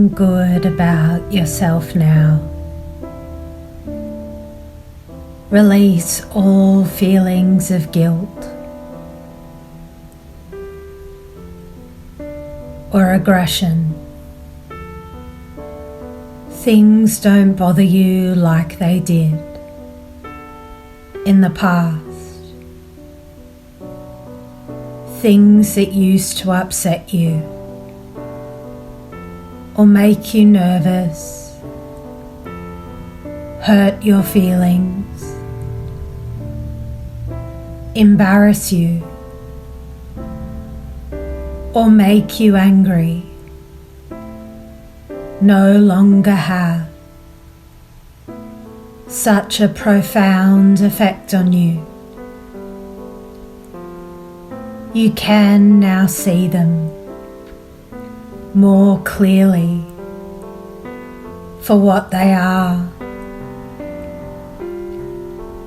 feeling good about yourself now. Release all feelings of guilt or aggression. Things don't bother you like they did in the past. Things that used to upset you or make you nervous, hurt your feelings, embarrass you, or make you angry, no longer have such a profound effect on you. You can now see them more clearly for what they are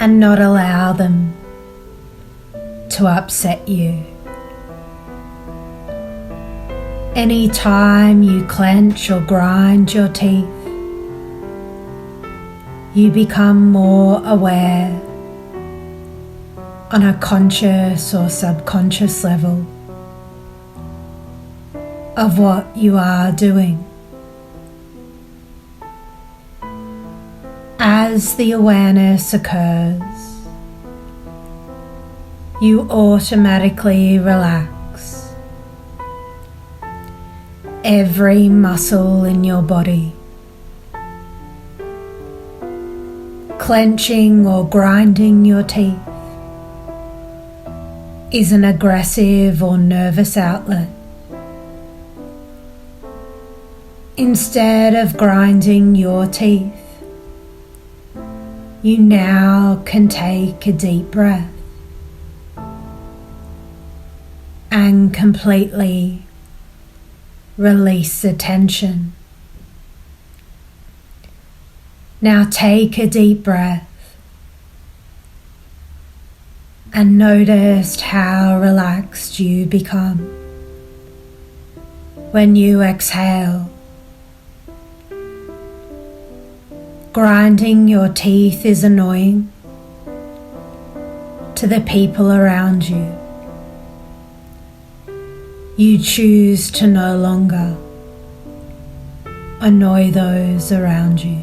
and not allow them to upset you. Any time you clench or grind your teeth, you become more aware on a conscious or subconscious level of what you are doing. As the awareness occurs, you automatically relax every muscle in your body. Clenching or grinding your teeth is an aggressive or nervous outlet. Instead of grinding your teeth, you now can take a deep breath and completely release the tension. Now take a deep breath and notice how relaxed you become when you exhale. Grinding your teeth is annoying to the people around you. You choose to no longer annoy those around you.